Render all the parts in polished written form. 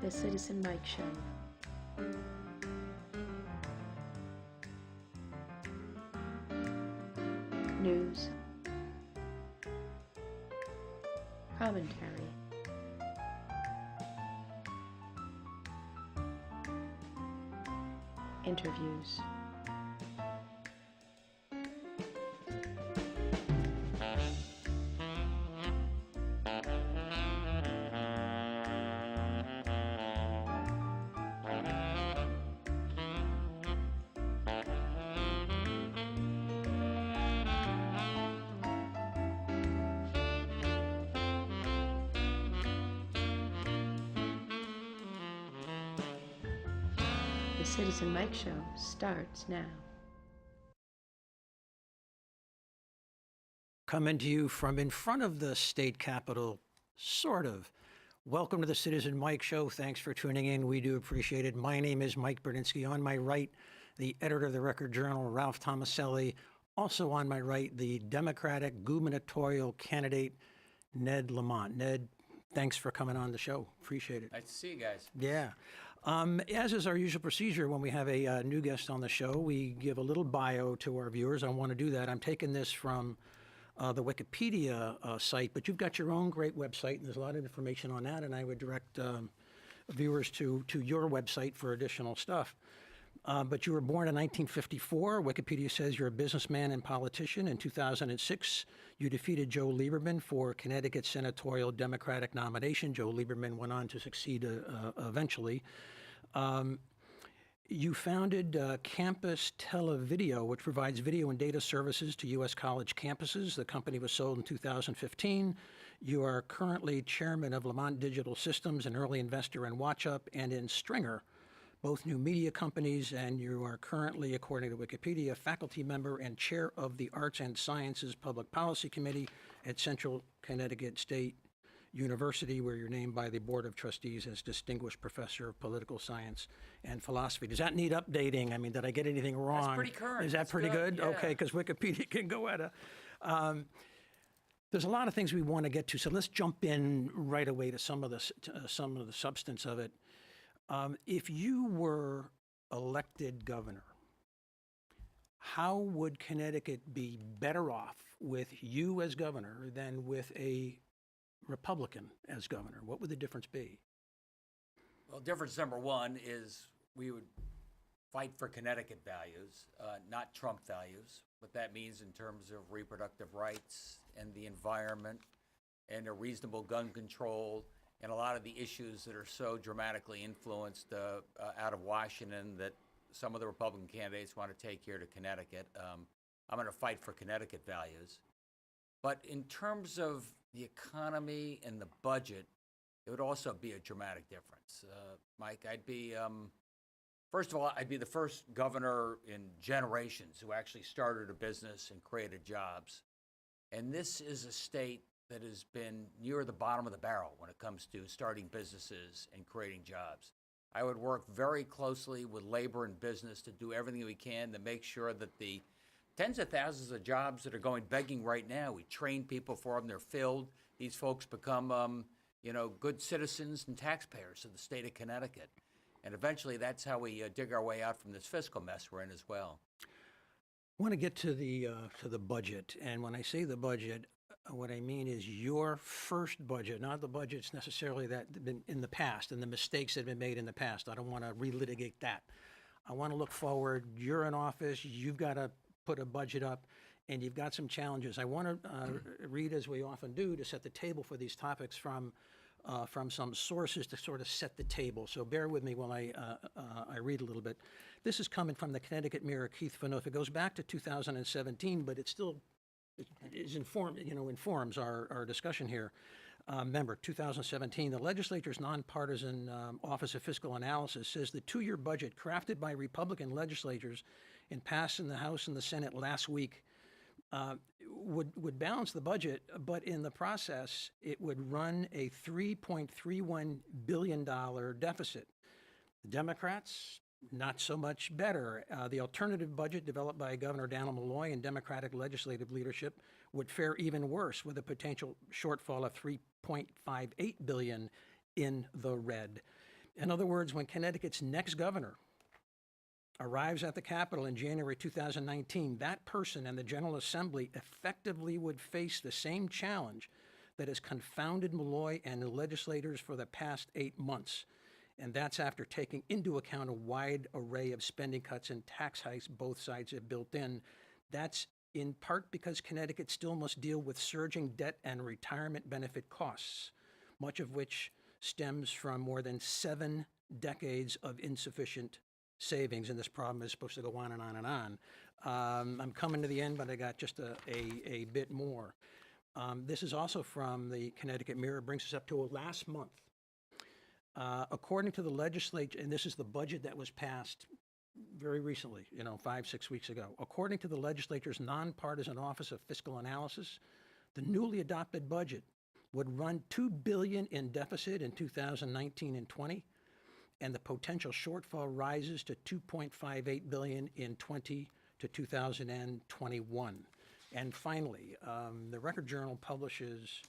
The Citizen Mike Show. News. Commentary. Interviews. The Citizen Mike Show starts now. Coming to you from in front of the state capitol, sort of. Welcome to the Citizen Mike Show. Thanks for tuning in. We do appreciate it. My name is Mike Berdinsky. On my right, the editor of the Record Journal, Ralph Tomaselli. Also on my right, the Democratic gubernatorial candidate, Ned Lamont. Ned, thanks for coming on the show. Appreciate it. Nice to see you guys. Yeah. As is our usual procedure when we have a new guest on the show, we give a little bio to our viewers. I want to do that. I'm taking this from the Wikipedia site, but you've got your own great website, and there's a lot of information on that, and I would direct viewers to your website for additional stuff. But you were born in 1954. Wikipedia says you're a businessman and politician. In 2006, you defeated Joe Lieberman for Connecticut senatorial Democratic nomination. Joe Lieberman went on to succeed eventually. You founded Campus Televideo, which provides video and data services to U.S. college campuses. The company was sold in 2015. You are currently chairman of Lamont Digital Systems, an early investor in WatchUp and in Stringer, both new media companies, and you are currently, according to Wikipedia, faculty member and chair of the Arts and Sciences Public Policy Committee at Central Connecticut State University, where you're named by the Board of Trustees as Distinguished Professor of Political Science and Philosophy. Does that need updating? I mean, did I get anything wrong? That's pretty current. Is that That's pretty good? Yeah. Okay, because Wikipedia can go at a... there's a lot of things we want to get to, so let's jump in right away to some of the substance of it. If you were elected governor, how would Connecticut be better off with you as governor than with a Republican as governor? What would the difference be? Well, difference number one is we would fight for Connecticut values, not Trump values. What that means in terms of reproductive rights and the environment and a reasonable gun control and a lot of the issues that are so dramatically influenced out of Washington that some of the Republican candidates want to take here to Connecticut. I'm going to fight for Connecticut values. But in terms of the economy and the budget, it would also be a dramatic difference. Mike, I'd be, first of all, I'd be the first governor in generations who actually started a business and created jobs. And this is a state that has been near the bottom of the barrel when it comes to starting businesses and creating jobs. I would work very closely with labor and business to do everything we can to make sure that the tens of thousands of jobs that are going begging right now, we train people for them, they're filled. These folks become, good citizens and taxpayers of the state of Connecticut. And eventually that's how we dig our way out from this fiscal mess we're in as well. I want to get to the budget. And when I say the budget, what I mean is your first budget, not the budgets necessarily that have been in the past and the mistakes that have been made in the past. I don't want to relitigate that. I want to look forward. You're in office. You've got to put a budget up, and you've got some challenges. I want to read, as we often do, to set the table for these topics from some sources to sort of set the table. So bear with me while I read a little bit. This is coming from the Connecticut Mirror, Keith Fanouf. It goes back to 2017, but it informs our discussion here. Remember, 2017, the legislature's nonpartisan Office of Fiscal Analysis says the two-year budget crafted by Republican legislators and passed in the House and the Senate last week would balance the budget, but in the process, it would run a $3.31 billion deficit. The Democrats, not so much better. The alternative budget developed by Governor Daniel Malloy and Democratic legislative leadership would fare even worse, with a potential shortfall of $3.58 billion in the red. In other words, when Connecticut's next governor arrives at the Capitol in January 2019, that person and the General Assembly effectively would face the same challenge that has confounded Malloy and the legislators for the past 8 months. And that's after taking into account a wide array of spending cuts and tax hikes both sides have built in. That's in part because Connecticut still must deal with surging debt and retirement benefit costs, much of which stems from more than 7 decades of insufficient savings, and this problem is supposed to go on and on and on. I'm coming to the end, but I got just a bit more. This is also from the Connecticut Mirror, brings us up to last month. According to the legislature, and this is the budget that was passed very recently, 5-6 weeks ago. According to the legislature's nonpartisan Office of Fiscal Analysis, the newly adopted budget would run $2 billion in deficit in 2019 and 20, and the potential shortfall rises to $2.58 billion in 20 to 2021. And finally, the Record Journal publishes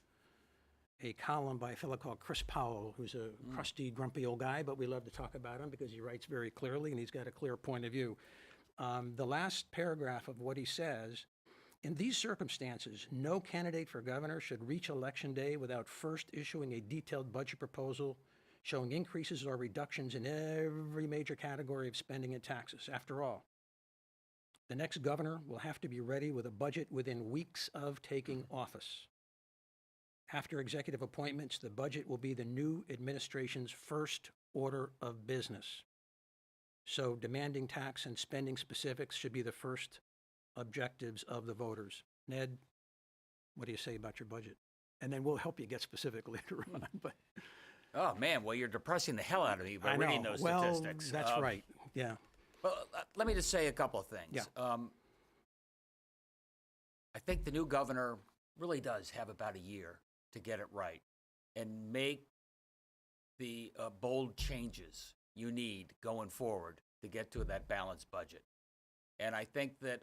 a column by a fellow called Chris Powell, who's a crusty, grumpy old guy, but we love to talk about him because he writes very clearly and he's got a clear point of view. The last paragraph of what he says, in these circumstances, no candidate for governor should reach Election Day without first issuing a detailed budget proposal showing increases or reductions in every major category of spending and taxes. After all, the next governor will have to be ready with a budget within weeks of taking office. After executive appointments, the budget will be the new administration's first order of business. So demanding tax and spending specifics should be the first objectives of the voters. Ned, what do you say about your budget? And then we'll help you get specific later on. But Oh, man, well, you're depressing the hell out of me by reading those statistics. That's right, yeah. Well, let me just say a couple of things. Yeah. I think the new governor really does have about a year to get it right and make the bold changes you need going forward to get to that balanced budget. And I think that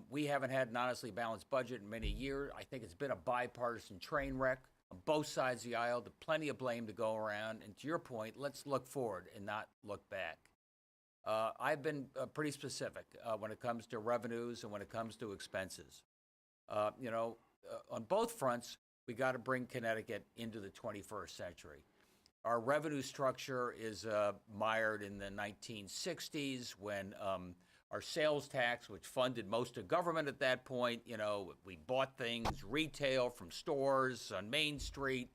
we haven't had an honestly balanced budget in many years. I think it's been a bipartisan train wreck on both sides of the aisle. There's plenty of blame to go around. And to your point, let's look forward and not look back. I've been pretty specific when it comes to revenues and when it comes to expenses. On both fronts, we got to bring Connecticut into the 21st century. Our revenue structure is mired in the 1960s when our sales tax, which funded most of government at that point, we bought things retail from stores on Main Street.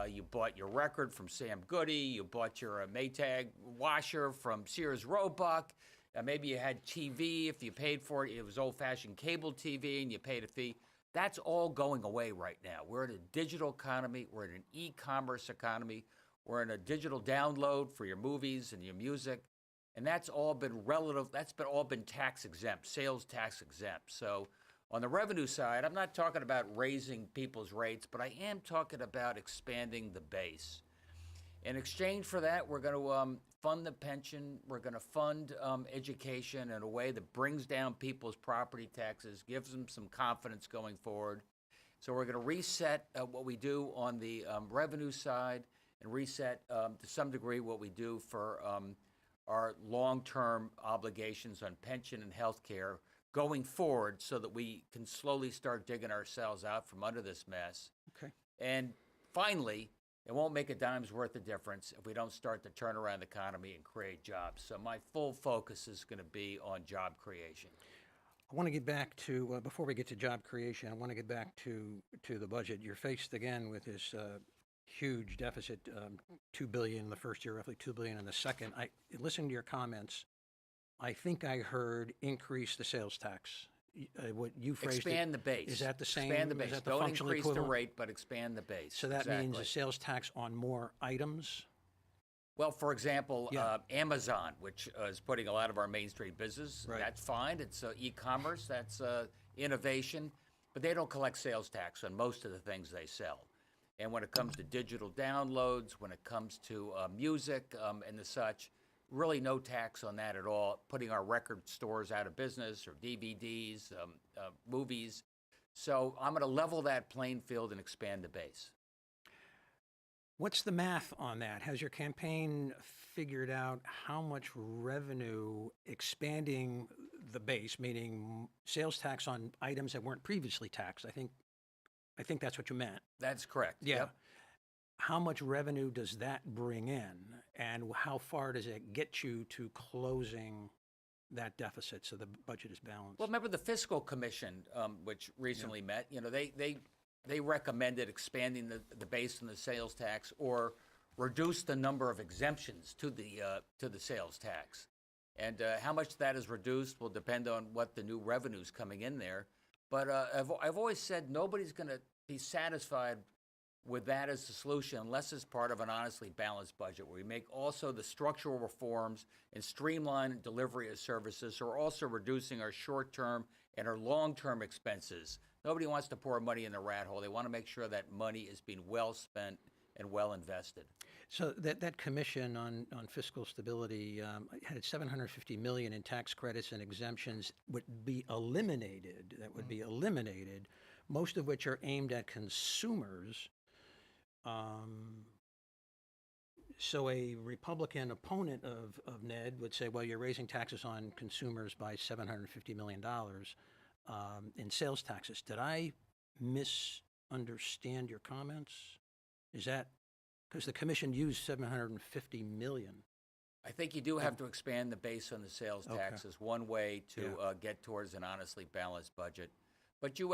You bought your record from Sam Goody. You bought your Maytag washer from Sears Roebuck. Maybe you had TV. If you paid for it, it was old-fashioned cable TV, and you paid a fee. That's all going away right now. We're in a digital economy. We're in an e-commerce economy. We're in a digital download for your movies and your music. And that's all been all been tax exempt, sales tax exempt. So on the revenue side, I'm not talking about raising people's rates, but I am talking about expanding the base. In exchange for that, we're going to fund the pension. We're going to fund education in a way that brings down people's property taxes, gives them some confidence going forward. So we're going to reset what we do on the revenue side and reset to some degree what we do for our long-term obligations on pension and health care going forward so that we can slowly start digging ourselves out from under this mess. Okay. And finally, it won't make a dime's worth of difference if we don't start to turn around the economy and create jobs. So my full focus is going to be on job creation. I want to get back to, before we get to job creation, I want to get back to the budget. You're faced again with this huge deficit, $2 billion in the first year, roughly $2 billion in the second. Listening to your comments, I think I heard increase the sales tax. What you phrased expand the base. Is that the same? Expand the base. Is that the Don't functional increase equivalent? the rate, but expand the base. So that means Exactly. a sales tax on more items? Well, for example, Yeah. Amazon, which is putting a lot of our Main Street business, Right. that's fine. It's e-commerce, that's innovation, but they don't collect sales tax on most of the things they sell. And when it comes to digital downloads, when it comes to music and the such, really no tax on that at all, putting our record stores out of business or DVDs, movies. So I'm going to level that playing field and expand the base. What's the math on that? Has your campaign figured out how much revenue expanding the base, meaning sales tax on items that weren't previously taxed? I think that's what you meant. That's correct. Yeah. Yep. How much revenue does that bring in, and how far does it get you to closing that deficit so the budget is balanced? Well, remember the Fiscal Commission, which recently met, they recommended expanding the base on the sales tax or reduce the number of exemptions to the sales tax. And how much that is reduced will depend on what the new revenue's coming in there. But I've always said nobody's going to be satisfied with that as the solution unless it's part of an honestly balanced budget where we make also the structural reforms and streamline delivery of services, so we're also reducing our short-term and our long-term expenses. Nobody wants to pour money in the rat hole. They want to make sure that money is being well spent and well invested. So that commission on fiscal stability had $750 million in tax credits and exemptions would be eliminated. That would be eliminated, most of which are aimed at consumers. So a Republican opponent of Ned would say, well, you're raising taxes on consumers by $750 million in sales taxes. Did I misunderstand your comments? Is that because the commission used $750 million? I think you do have to expand the base on the sales tax as one way to get towards an honestly balanced budget. But you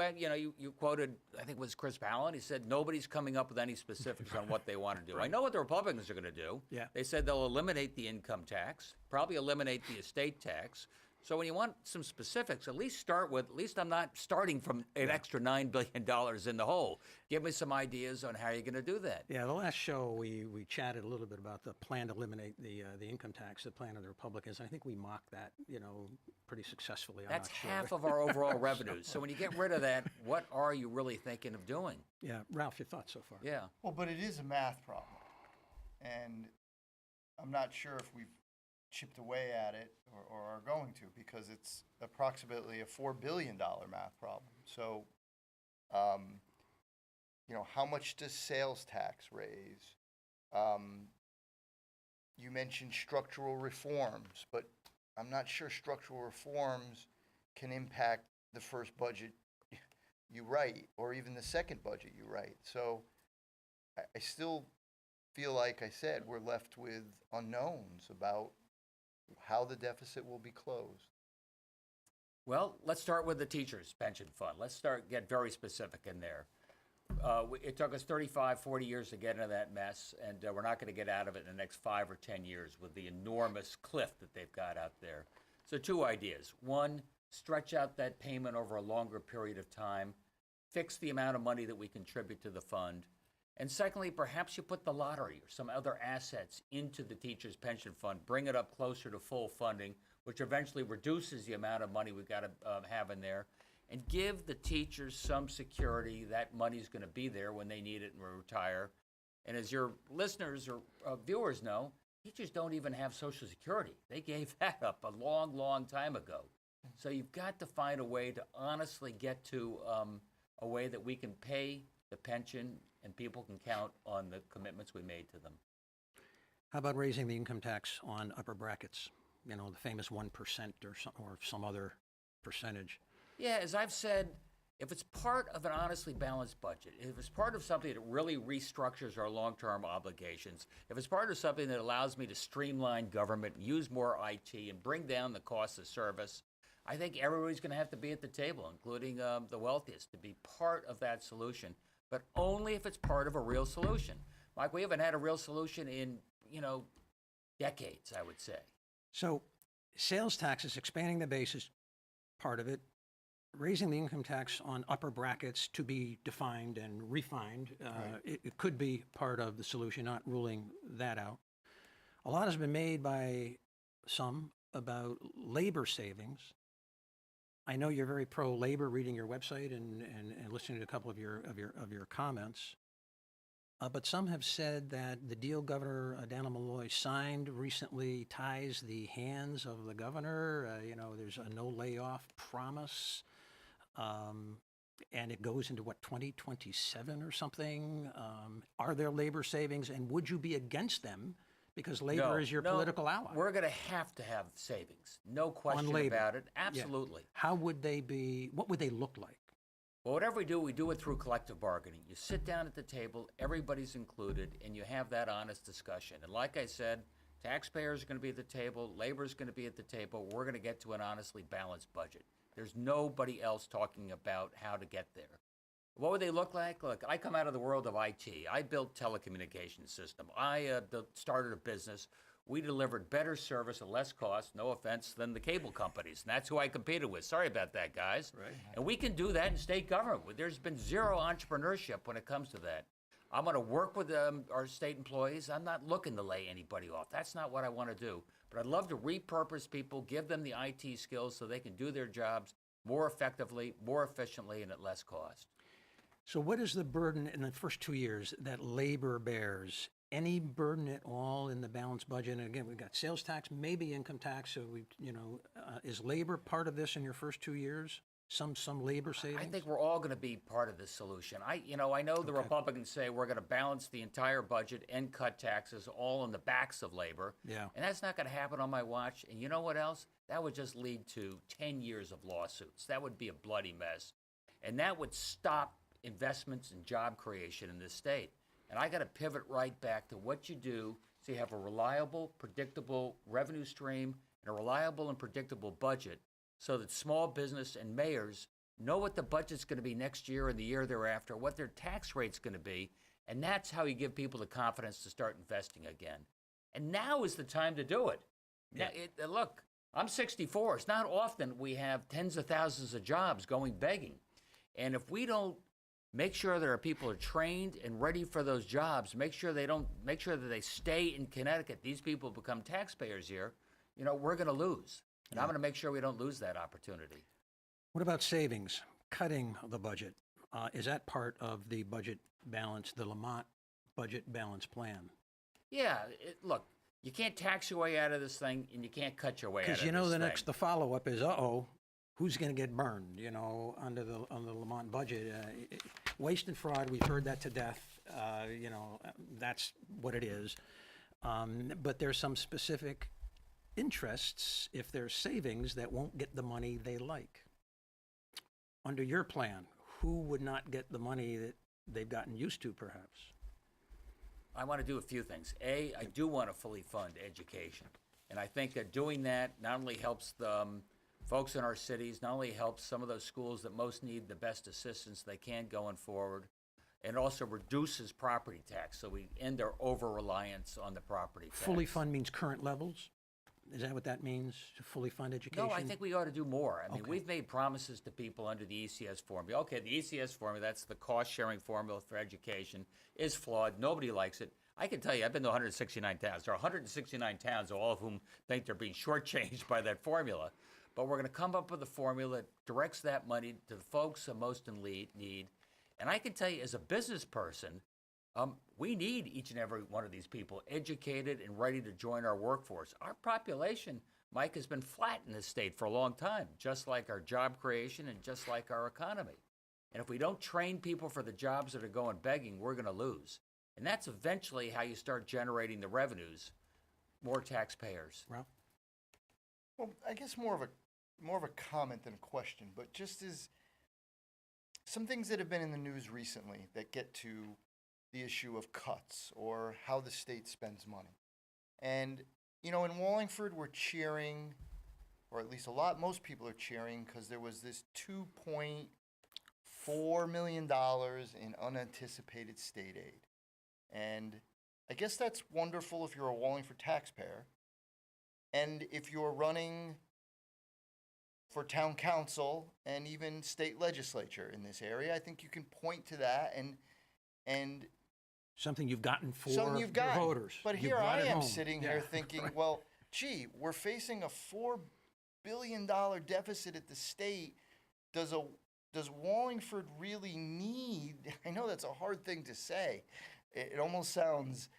quoted, I think it was Chris Palin. He said nobody's coming up with any specifics on what they want to do. I know what the Republicans are going to do. Yeah. They said they'll eliminate the income tax, probably eliminate the estate tax. So when you want some specifics, at least start with, at least I'm not starting from an extra $9 billion in the hole. Give me some ideas on how you're going to do that. Yeah, the last show we chatted a little bit about the plan to eliminate the income tax, the plan of the Republicans. I think we mocked that, pretty successfully. That's half of our overall revenues. So when you get rid of that, what are you really thinking of doing? Yeah, Ralph, your thoughts so far? Yeah. Well, but it is a math problem. And I'm not sure if we've chipped away at it or are going to, because it's approximately a $4 billion math problem. So, how much does sales tax raise? You mentioned structural reforms, but I'm not sure structural reforms can impact the first budget you write or even the second budget you write. So I still feel like I said, we're left with unknowns about how the deficit will be closed. Well, let's start with the teachers' pension fund. Let's get very specific in there. It took us 35, 40 years to get into that mess, and we're not going to get out of it in the next 5 or 10 years with the enormous cliff that they've got out there. So 2 ideas. One, stretch out that payment over a longer period of time, fix the amount of money that we contribute to the fund. And secondly, perhaps you put the lottery or some other assets into the teachers' pension fund, bring it up closer to full funding, which eventually reduces the amount of money we've got to have in there, and give the teachers some security that money's going to be there when they need it and retire. And as your listeners or viewers know, teachers don't even have Social Security. They gave that up a long, long time ago. So you've got to find a way to honestly get to a way that we can pay the pension and people can count on the commitments we made to them. How about raising the income tax on upper brackets? The famous 1% or some other percentage. Yeah, as I've said, if it's part of an honestly balanced budget, if it's part of something that really restructures our long-term obligations, if it's part of something that allows me to streamline government, use more IT, and bring down the cost of service, I think everybody's going to have to be at the table, including the wealthiest, to be part of that solution, but only if it's part of a real solution. Mike, we haven't had a real solution in, decades, I would say. So sales taxes, expanding the base is part of it. Raising the income tax on upper brackets to be defined and refined, it could be part of the solution, not ruling that out. A lot has been made by some about labor savings. I know you're very pro-labor, reading your website and listening to a couple of your comments. But some have said that the deal Governor Dan Malloy signed recently ties the hands of the governor. There's a no layoff promise. and it goes into what, 2027 or something? Are there labor savings, and would you be against them because labor is your political ally? We're going to have savings. No question labor. about it. Yeah. Absolutely. How would they be? What would they look like? Well, whatever we do it through collective bargaining. You sit down at the table, everybody's included, and you have that honest discussion. And like I said, taxpayers are going to be at the table, labor is going to be at the table. We're going to get to an honestly balanced budget. There's nobody else talking about how to get there. What would they look like? Look, I come out of the world of IT. I built telecommunications system. I started a business. We delivered better service at less cost, no offense, than the cable companies. And that's who I competed with. Sorry about that, guys. Right. And we can do that in state government. There's been zero entrepreneurship when it comes to that. I'm going to work with our state employees. I'm not looking to lay anybody off. That's not what I want to do. But I'd love to repurpose people, give them the IT skills so they can do their jobs more effectively, more efficiently, and at less cost. So what is the burden in the first 2 years that labor bears? Any burden at all in the balanced budget? And again, we've got sales tax, maybe income tax. So is labor part of this in your first 2 years? Some labor savings? I think we're all going to be part of the solution. I know the Republicans say we're going to balance the entire budget and cut taxes all on the backs of labor. Yeah. And that's not going to happen on my watch. And you know what else? That would just lead to 10 years of lawsuits. That would be a bloody mess. And that would stop investments and job creation in this state. And I got to pivot right back to what you do so you have a reliable, predictable revenue stream and a reliable and predictable budget so that small business and mayors know what the budget's going to be next year and the year thereafter, what their tax rate's going to be, and that's how you give people the confidence to start investing again. And now is the time to do it. Yeah. Now, look, I'm 64. It's not often we have tens of thousands of jobs going begging. And if we don't make sure that our people are trained and ready for those jobs, make sure that they stay in Connecticut, these people become taxpayers here, we're going to lose. And I'm going to make sure we don't lose that opportunity. What about savings? Cutting the budget. Is that part of the budget balance, the Lamont budget balance plan? Yeah, look, you can't tax your way out of this thing, and you can't cut your way out of this thing. Because the follow-up is, who's going to get burned, under the Lamont budget? Waste and fraud, we've heard that to death. That's what it is. But there's some specific interests, if there's savings, that won't get the money they like. Under your plan, who would not get the money that they've gotten used to, perhaps? I want to do a few things. I do want to fully fund education. And I think that doing that not only helps the folks in our cities, not only helps some of those schools that most need the best assistance they can going forward, and also reduces property tax, so we end our over-reliance on the property tax. Fully fund means current levels? Is that what that means, to fully fund education? No, I think we ought to do more. I mean, Okay. we've made promises to people under the ECS formula. Okay, the ECS formula, that's the cost-sharing formula for education, is flawed. Nobody likes it. I can tell you, I've been to 169 towns. There are 169 towns, all of whom think they're being shortchanged by that formula. But we're going to come up with a formula that directs that money to the folks who most in need. And I can tell you, as a business person, we need each and every one of these people educated and ready to join our workforce. Our population, Mike, has been flat in this state for a long time, just like our job creation and just like our economy. And if we don't train people for the jobs that are going begging, we're going to lose. And that's eventually how you start generating the revenues, more taxpayers. Ralph? Well, I guess more of a comment than a question, but just as some things that have been in the news recently that get to the issue of cuts or how the state spends money. And, in Wallingford, we're cheering, or at least most people are cheering, because there was this $2.4 million in unanticipated state aid. And I guess that's wonderful if you're a Wallingford taxpayer. And if you're running for town council and even state legislature in this area, I think you can point to that and Something you've gotten for something you've your gotten. voters. But You here brought I it am home. sitting Yeah. here thinking, well, gee, we're facing a $4 billion deficit at the state. Does Wallingford really need, I know that's a hard thing to say. It almost sounds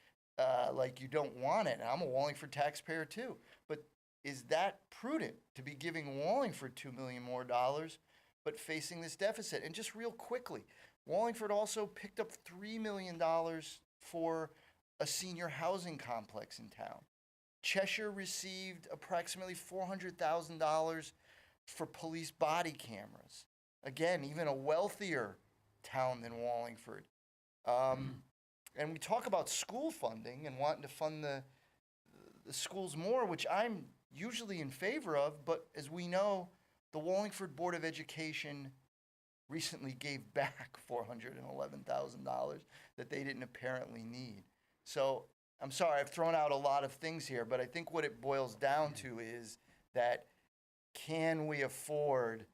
like you don't want it. And I'm a Wallingford taxpayer too. But is that prudent to be giving Wallingford $2 million more but facing this deficit. And just real quickly, Wallingford also picked up $3 million for a senior housing complex in town. Cheshire received approximately $400,000 for police body cameras. Again, even a wealthier town than Wallingford. And we talk about school funding and wanting to fund the schools more, which I'm usually in favor of, but as we know, the Wallingford Board of Education recently gave back $411,000 that they didn't apparently need. So I'm sorry, I've thrown out a lot of things here, but I think what it boils down to is that can we afford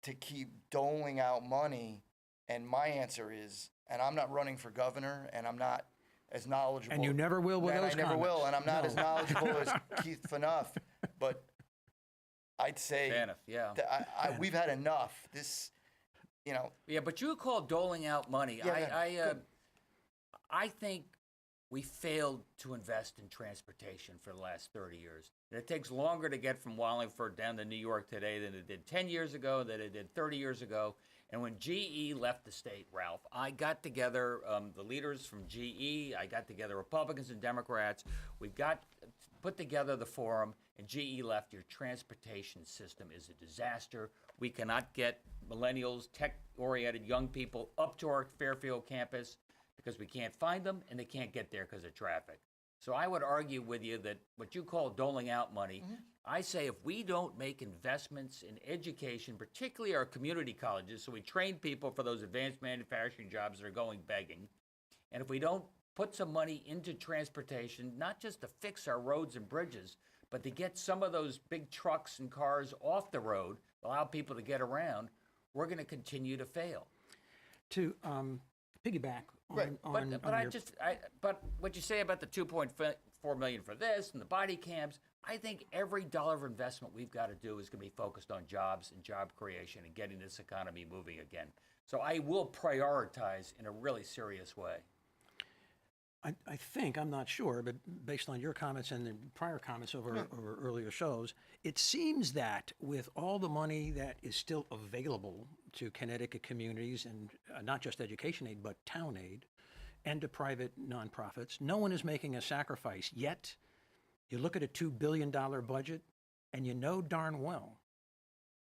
to keep doling out money? And my answer is, and I'm not running for governor, and I'm not as knowledgeable. And you never will with those I never comments. will, and I'm not No. as knowledgeable as Keith Phaneuf, but I'd say Phaneuf, yeah. that we've had enough. This, you know. Yeah, but you call doling out money. Yeah, I think we failed to invest in transportation for the last 30 years. And it takes longer to get from Wallingford down to New York today than it did 10 years ago, than it did 30 years ago. And when GE left the state, Ralph, I got together the leaders from GE. I got together Republicans and Democrats. We put together the forum, and GE left. Your transportation system is a disaster. We cannot get millennials, tech-oriented young people up to our Fairfield campus because we can't find them, and they can't get there because of traffic. So I would argue with you that what you call doling out money, I say if we don't make investments in education, particularly our community colleges, so we train people for those advanced manufacturing jobs that are going begging, and if we don't put some money into transportation, not just to fix our roads and bridges, but to get some of those big trucks and cars off the road, allow people to get around, we're going to continue to fail. To piggyback on, Right. But what you say about the 2.4 million for this and the body cams, I think every dollar of investment we've got to do is going to be focused on jobs and job creation and getting this economy moving again. So I will prioritize in a really serious way. I think, I'm not sure, but based on your comments and the prior comments over earlier shows, it seems that with all the money that is still available to Connecticut communities, and not just education aid, but town aid, and to private nonprofits, no one is making a sacrifice. Yet, you look at a $2 billion budget, and you know darn well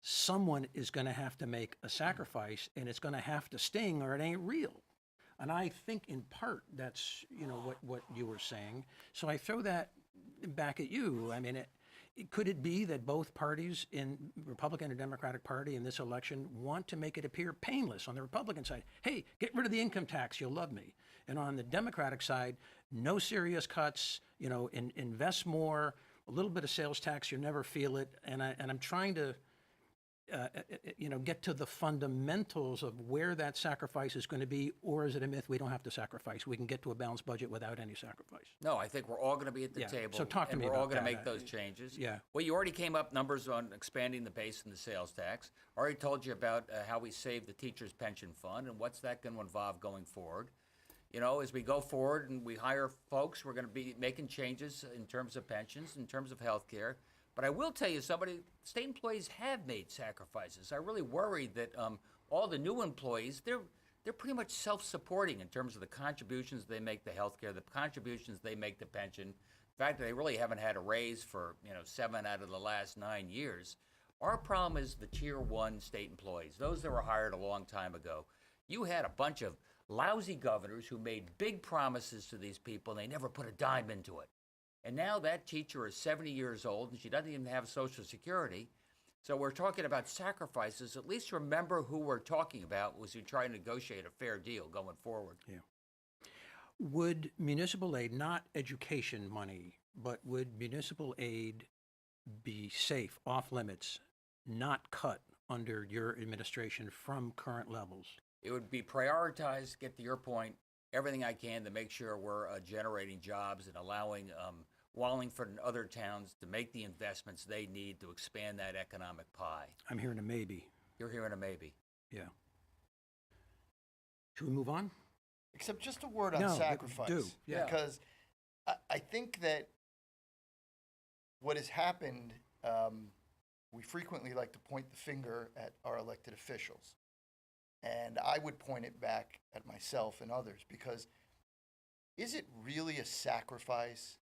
someone is going to have to make a sacrifice, and it's going to have to sting or it ain't real. And I think in part that's, what you were saying. So I throw that back at you. I mean, could it be that both parties in Republican and Democratic Party in this election want to make it appear painless on the Republican side? Hey, get rid of the income tax, you'll love me. And on the Democratic side, no serious cuts, invest more, a little bit of sales tax, you'll never feel it. And I'm trying to get to the fundamentals of where that sacrifice is going to be, or is it a myth we don't have to sacrifice? We can get to a balanced budget without any sacrifice. No, I think we're all going to be at the table. So talk to me and we're all about going to that. make those changes. Yeah. Well, you already came up numbers on expanding the base and the sales tax. I already told you about how we save the teachers' pension fund and what's that going to involve going forward. As we go forward and we hire folks, we're going to be making changes in terms of pensions, in terms of health care. But I will tell you, state employees have made sacrifices. I really worry that all the new employees, they're pretty much self-supporting in terms of the contributions they make to health care, the contributions they make to pension. The fact that they really haven't had a raise for 7 out of the last 9 years. Our problem is the Tier 1 state employees, those that were hired a long time ago. You had a bunch of lousy governors who made big promises to these people, and they never put a dime into it. And now that teacher is 70 years old, and she doesn't even have Social Security. So we're talking about sacrifices. At least remember who we're talking about as we try to negotiate a fair deal going forward. Yeah. Would municipal aid, not education money, but would municipal aid be safe, off limits, not cut under your administration from current levels? It would be prioritized, get to your point, everything I can to make sure we're generating jobs and allowing Wallingford and other towns to make the investments they need to expand that economic pie. I'm hearing a maybe. You're hearing a maybe. Yeah. Should we move on? Except just a word on No, sacrifice. do, yeah. Because I think that what has happened we frequently like to point the finger at our elected officials. And I would point it back at myself and others, because is it really a sacrifice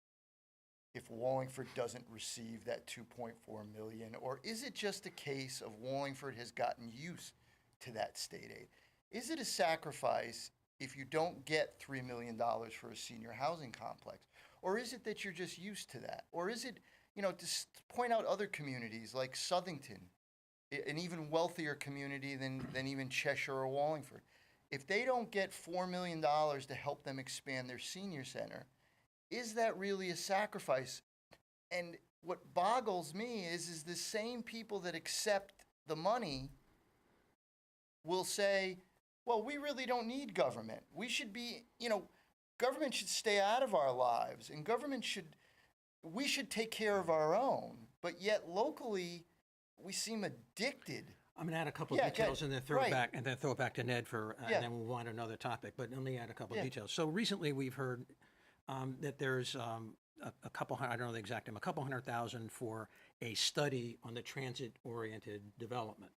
if Wallingford doesn't receive that 2.4 million? Or is it just a case of Wallingford has gotten used to that state aid? Is it a sacrifice if you don't get $3 million for a senior housing complex? Or is it that you're just used to that? Or is it, to point out other communities like Southington, an even wealthier community than even Cheshire or Wallingford. If they don't get $4 million to help them expand their senior center, is that really a sacrifice? And what boggles me is the same people that accept the money will say, well, we really don't need government. We should be, government should stay out of our lives, and we should take care of our own. But yet locally, we seem addicted. I'm going to add a couple of details and then throw it back to Ned Yeah. and then we'll move on to another topic. But let me add a couple of Yeah. details. So recently we've heard that there's a couple hundred, I don't know the exact number, a couple 100,000 for a study on the transit-oriented development.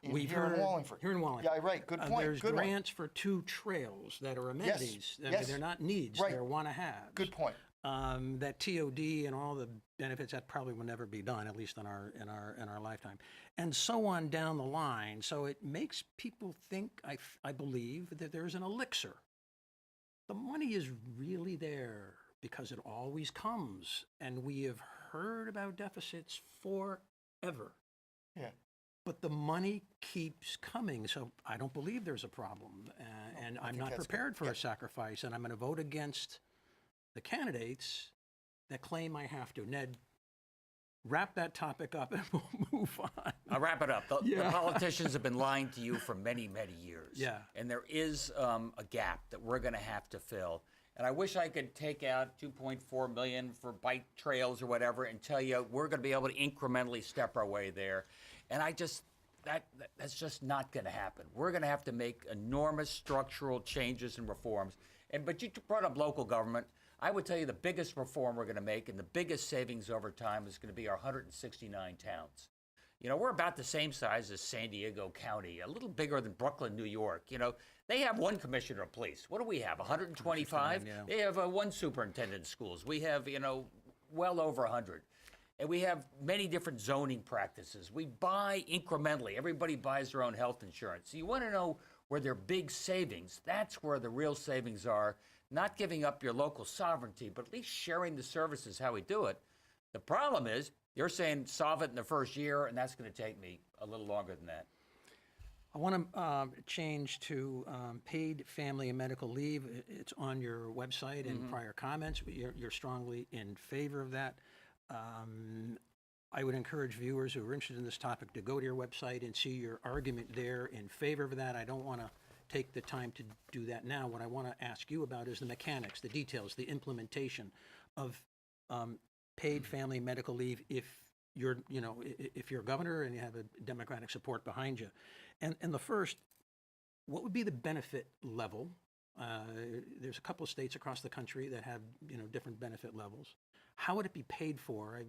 Here in Wallingford. Here in Wallingford. Yeah, right. Good point. There's Good one. grants for 2 trails that are amenities. Yes. They're not needs. Right. They're want-to-haves. Good point. That TOD and all the benefits, that probably will never be done, at least in our lifetime, and so on down the line. So it makes people think, I believe, that there's an elixir. The money is really there because it always comes, and we have heard about deficits forever. Yeah. But the money keeps coming, so I don't believe there's a problem, and I'm think not that's prepared for good. a sacrifice, and I'm going to vote against the candidates that claim I have to. Ned, wrap that topic up and we'll move on. I'll wrap it up. The Yeah. politicians have been lying to you for many, many years. Yeah. And there is a gap that we're going to have to fill. And I wish I could take out 2.4 million for bike trails or whatever and tell you we're going to be able to incrementally step our way there. And that's just not going to happen. We're going to have to make enormous structural changes and reforms. But you brought up local government. I would tell you the biggest reform we're going to make and the biggest savings over time is going to be our 169 towns. We're about the same size as San Diego County, a little bigger than Brooklyn, New York. They have one commissioner of police. What do we have, 125? Yeah. They have one superintendent of schools. We have, well over 100. And we have many different zoning practices. We buy incrementally. Everybody buys their own health insurance. So you want to know where there are big savings. That's where the real savings are. Not giving up your local sovereignty, but at least sharing the services, how we do it. The problem is, you're saying solve it in the first year, and that's going to take me a little longer than that. I want to change to paid family and medical leave. It's on your website and prior comments. You're strongly in favor of that. I would encourage viewers who are interested in this topic to go to your website and see your argument there in favor of that. I don't want to take the time to do that now. What I want to ask you about is the mechanics, the details, the implementation of paid family medical leave if you're governor and you have a Democratic support behind you. And the first, what would be the benefit level? There's a couple of states across the country that have different benefit levels. How would it be paid for?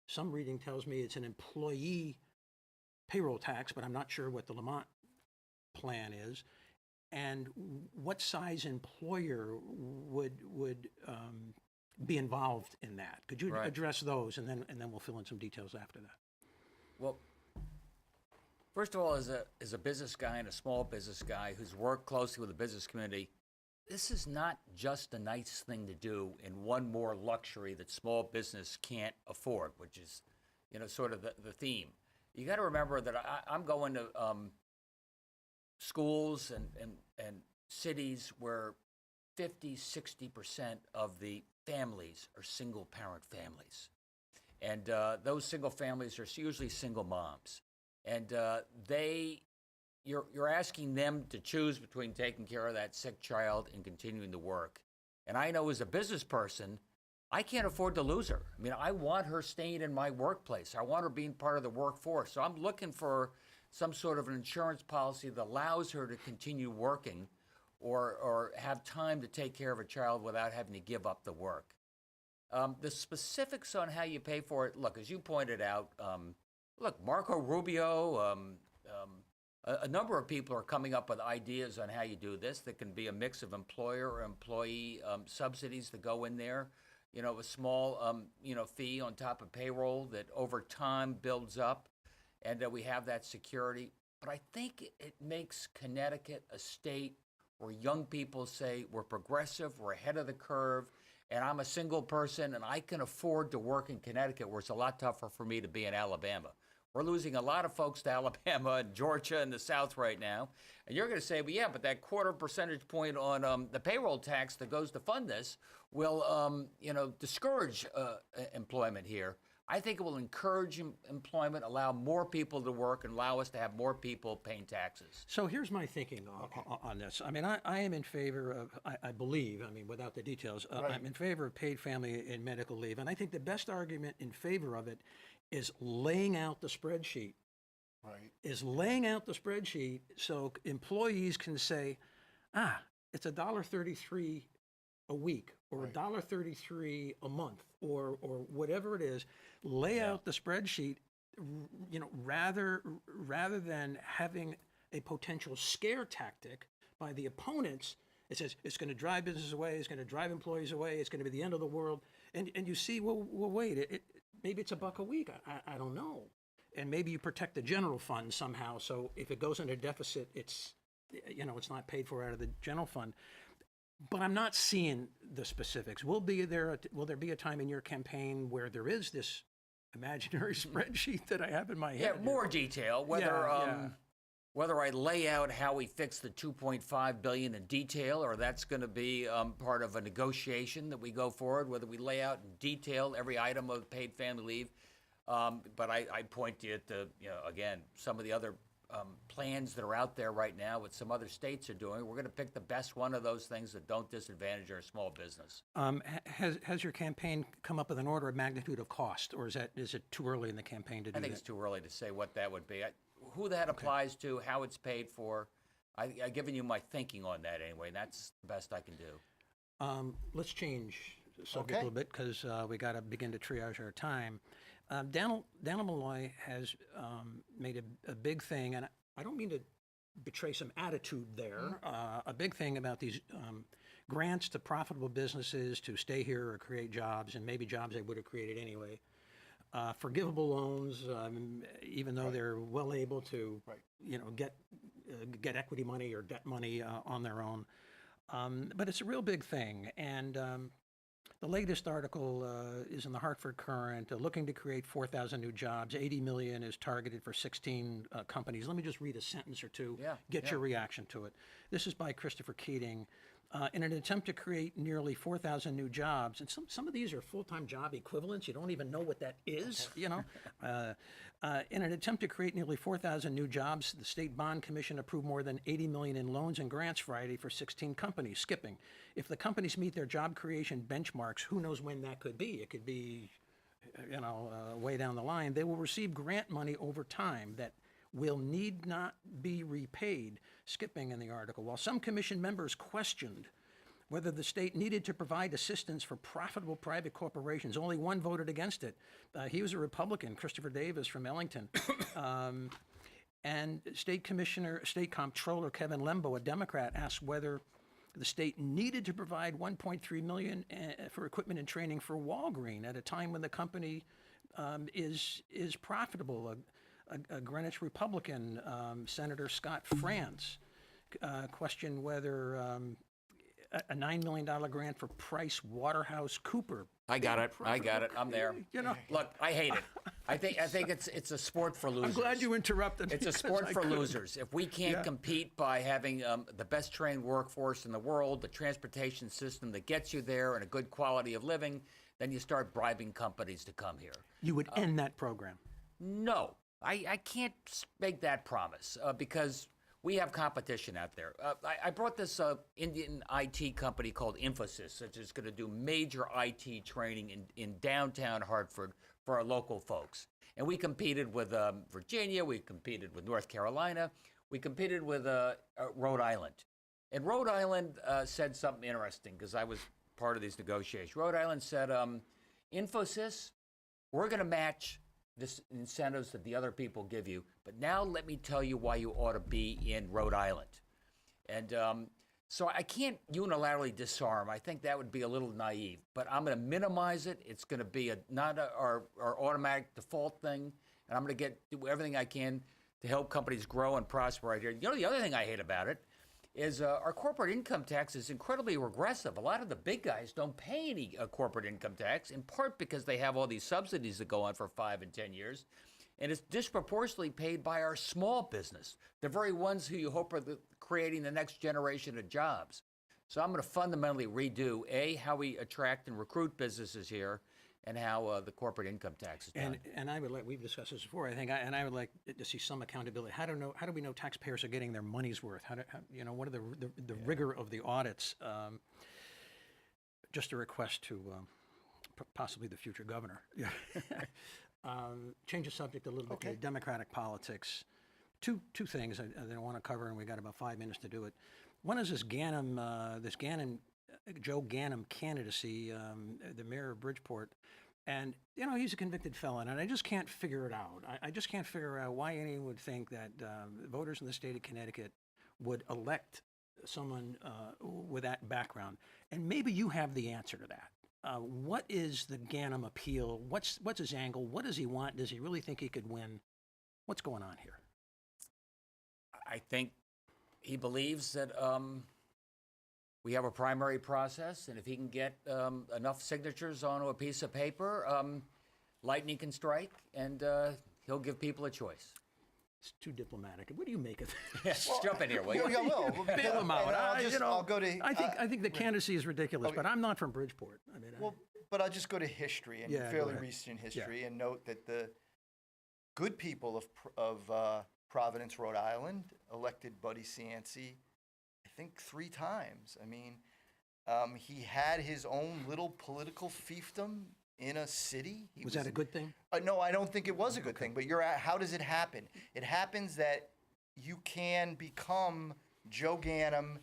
Some reading tells me it's an employee payroll tax, but I'm not sure what the Lamont plan is. And what size employer would be involved in that? Could you address those, and then we'll fill in some details after that. Well, first of all, as a business guy and a small business guy who's worked closely with the business community, this is not just a nice thing to do and one more luxury that small business can't afford, which is, sort of the theme. You got to remember that I'm going to schools and cities where 50-60% of the families are single parent families. And those single families are usually single moms. And you're asking them to choose between taking care of that sick child and continuing to work. And I know as a business person, I can't afford to lose her. I mean, I want her staying in my workplace. I want her being part of the workforce. So I'm looking for some sort of an insurance policy that allows her to continue working or have time to take care of a child without having to give up the work. The specifics on how you pay for it, look, as you pointed out, Look, Marco Rubio, a number of people are coming up with ideas on how you do this. That can be a mix of employer or employee subsidies that go in there. A small, fee on top of payroll that over time builds up, and that we have that security. But I think it makes Connecticut a state where young people say, we're progressive, we're ahead of the curve, and I'm a single person, and I can afford to work in Connecticut, where it's a lot tougher for me to be in Alabama. We're losing a lot of folks to Alabama and Georgia and the South right now. And you're going to say, well, yeah, but that quarter percentage point on the payroll tax that goes to fund this will, discourage employment here. I think it will encourage employment, allow more people to work, and allow us to have more people paying taxes. So here's my thinking on this. I mean, I am in favor of, I believe, I mean, without the details, I'm in favor of paid family and medical leave. And I think the best argument in favor of it is laying out the spreadsheet. Right. Is laying out the spreadsheet so employees can say, it's $1.33 a week, or $1.33 a month, or whatever it is. Lay out the spreadsheet, rather than having a potential scare tactic by the opponents. It says it's going to drive business away, it's going to drive employees away, it's going to be the end of the world. And you see, well wait, maybe it's $1 a week. I don't know. And maybe you protect the general fund somehow. So if it goes into deficit, it's not paid for out of the general fund. But I'm not seeing the specifics. Will there be a time in your campaign where there is this imaginary spreadsheet that I have in my head? Yeah, more detail. Whether I lay out how we fix the $2.5 billion in detail, or that's going to be part of a negotiation that we go forward. Whether we lay out in detail every item of paid family leave, but I point you to again some of the other plans that are out there right now, what some other states are doing. We're going to pick the best one of those things that don't disadvantage our small business. Has your campaign come up with an order of magnitude of cost, or is it too early in the campaign to do that? I think it's too early to say what that would be. Who that applies to, how it's paid for. I've given you my thinking on that anyway, and that's the best I can do. Let's change the subject a little bit, because we got to begin to triage our time. Down Malloy has made a big thing, and I don't mean to betray some attitude there, a big thing about these grants to profitable businesses to stay here or create jobs, and maybe jobs they would have created anyway. Forgivable loans, even though they're well able to, get equity money or debt money on their own. But it's a real big thing, and the latest article is in the Hartford Courant, looking to create 4,000 new jobs. 80 million is targeted for 16 companies. Let me just read a sentence or two, get your reaction to it. This is by Christopher Keating. In an attempt to create nearly 4,000 new jobs, and some of these are full-time job equivalents. You don't even know what that is, In an attempt to create nearly 4,000 new jobs, the State Bond Commission approved more than 80 million in loans and grants Friday for 16 companies. Skipping. If the companies meet their job creation benchmarks, who knows when that could be? It could be, way down the line. They will receive grant money over time that will need not be repaid. Skipping in the article. While some commission members questioned whether the state needed to provide assistance for profitable private corporations, only one voted against it. He was a Republican, Christopher Davis from Ellington. And State Comptroller Kevin Lembo, a Democrat, asked whether the state needed to provide $1.3 million for equipment and training for Walgreen at a time when the company is profitable. A Greenwich Republican, Senator Scott France, questioned whether a $9 million grant for Price Waterhouse Cooper. I got it. I'm there. Look, I hate it. I think it's a sport for losers. I'm glad you interrupted me. It's a sport for losers. If we can't compete by having the best trained workforce in the world, the transportation system that gets you there, and a good quality of living, then you start bribing companies to come here. You would end that program. No. I can't make that promise because we have competition out there. I brought this Indian IT company called Infosys, which is going to do major IT training in downtown Hartford for our local folks. And we competed with Virginia, we competed with North Carolina, we competed with Rhode Island. And Rhode Island said something interesting because I was part of these negotiations. Rhode Island said, Infosys, we're going to match this incentives that the other people give you, but now let me tell you why you ought to be in Rhode Island. And so I can't unilaterally disarm. I think that would be a little naive, but I'm going to minimize it. It's going to be our automatic default thing, and I'm going to do everything I can to help companies grow and prosper right here. You know, the other thing I hate about it is our corporate income tax is incredibly regressive. A lot of the big guys don't pay any corporate income tax, in part because they have all these subsidies that go on for 5 and 10 years. And it's disproportionately paid by our small business, the very ones who you hope are creating the next generation of jobs. So I'm going to fundamentally redo, how we attract and recruit businesses here, and how the corporate income tax is done. And I would like, we've discussed this before, I think, and I would like to see some accountability. How do we know taxpayers are getting their money's worth? What are the rigor of the audits? Just a request to possibly the future governor. Yeah. Change the subject a little bit to Democratic politics. Two things I want to cover, and we got about 5 minutes to do it. One is this Joe Ganim candidacy, the mayor of Bridgeport. And, he's a convicted felon, and I just can't figure it out. I just can't figure out why anyone would think that voters in the state of Connecticut would elect someone with that background. And maybe you have the answer to that. What is the Ganim appeal? What's his angle? What does he want? Does he really think he could win? What's going on here? I think he believes that we have a primary process, and if he can get enough signatures onto a piece of paper, lightning can strike, and he'll give people a choice. It's too diplomatic. What do you make of this? Yes, jump in here, will you? Bail him out. I'll go to. I think the candidacy is ridiculous, but I'm not from Bridgeport. But I'll just go to history and fairly recent history and note that the good people of Providence, Rhode Island, elected Buddy Cianci, I think 3 times. He had his own little political fiefdom in a city. Was that a good thing? No, I don't think it was a good thing. But how does it happen? It happens that you can become Joe Ganim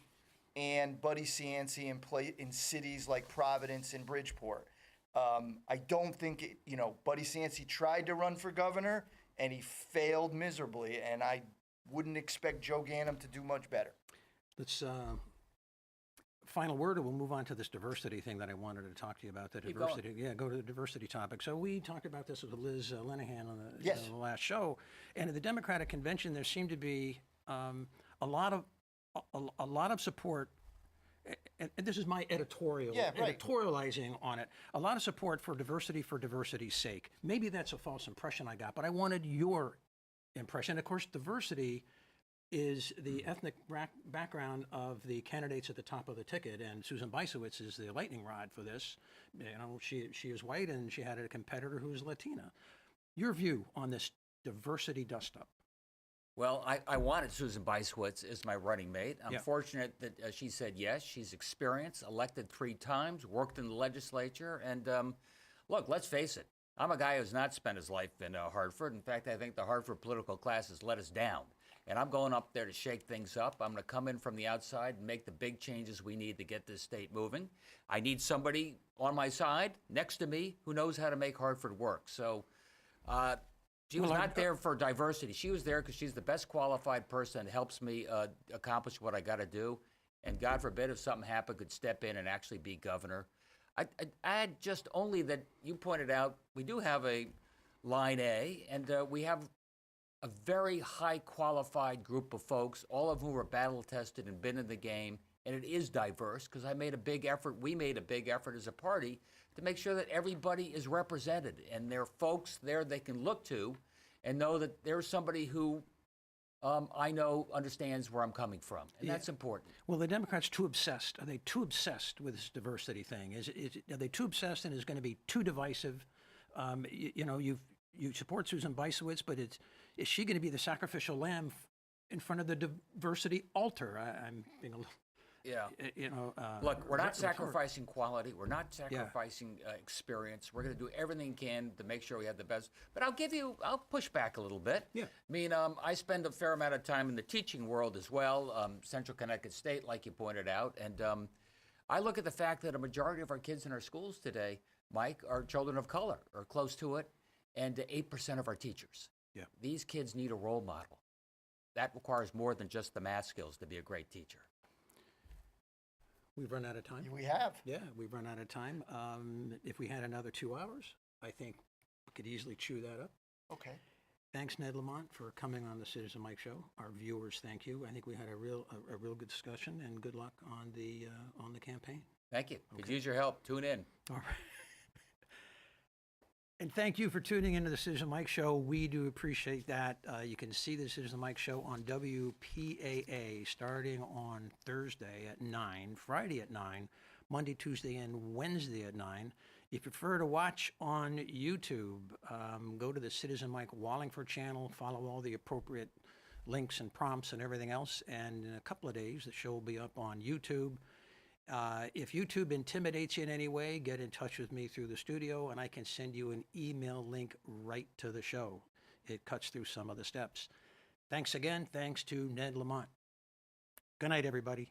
and Buddy Cianci and play in cities like Providence and Bridgeport. I don't think Buddy Cianci tried to run for governor and he failed miserably, and I wouldn't expect Joe Ganim to do much better. Let's final word, and we'll move on to this diversity thing that I wanted to talk to you about. The Keep diversity, going. yeah, go to the diversity topic. So we talked about this with Liz Linehan on Yes. the last show, and at the Democratic convention, there seemed to be a lot of support. And this is my editorializing on it. A lot of support for diversity's sake. Maybe that's a false impression I got, but I wanted your impression. Of course, diversity is the ethnic background of the candidates at the top of the ticket, and Susan Beisowitz is the lightning rod for this. She is white, and she had a competitor who's Latina. Your view on this diversity dust-up? Well, I wanted Susan Beisowitz as my running mate. I'm fortunate that she said yes. She's experienced, elected 3 times, worked in the legislature. And look, let's face it. I'm a guy who's not spent his life in Hartford. In fact, I think the Hartford political class has let us down. And I'm going up there to shake things up. I'm going to come in from the outside and make the big changes we need to get this state moving. I need somebody on my side, next to me, who knows how to make Hartford work. So she was not there for diversity. She was there because she's the best qualified person that helps me accomplish what I got to do. And God forbid if something happened, could step in and actually be governor. I add just only that you pointed out, we do have a line A, and we have a very high qualified group of folks, all of whom are battle tested and been in the game. And it is diverse because we made a big effort as a party to make sure that everybody is represented. And there are folks there they can look to and know that there's somebody who I know understands where I'm coming from. And that's important. Well, the Democrats too obsessed. Are they too obsessed with this diversity thing? Are they too obsessed and is going to be too divisive? You support Susan Beisowitz, but is she going to be the sacrificial lamb in front of the diversity altar? I'm being a little... Yeah. Look, we're not sacrificing quality. We're not sacrificing experience. We're going to do everything we can to make sure we have the best. But I'll push back a little bit. Yeah. I spend a fair amount of time in the teaching world as well, Central Connecticut State, like you pointed out. And I look at the fact that a majority of our kids in our schools today, Mike, are children of color or close to it. and to 8% of our teachers. Yeah. These kids need a role model. That requires more than just the math skills to be a great teacher. We've run out of time. We have. Yeah, we've run out of time. If we had another 2 hours, I think we could easily chew that up. Okay. Thanks, Ned Lamont, for coming on the Citizen Mike Show. Our viewers, thank you. I think we had a real good discussion, and good luck on the campaign. Thank you. Could Okay. use your help. Tune in. All right. And thank you for tuning into the Citizen Mike Show. We do appreciate that. You can see the Citizen Mike Show on WPAA starting on Thursday at 9, Friday at 9, Monday, Tuesday, and Wednesday at 9. If you prefer to watch on YouTube, go to the Citizen Mike Wallingford channel, follow all the appropriate links and prompts and everything else, and in a couple of days, the show will be up on YouTube. If YouTube intimidates you in any way, get in touch with me through the studio, and I can send you an email link right to the show. It cuts through some of the steps. Thanks again. Thanks to Ned Lamont. Good night, everybody.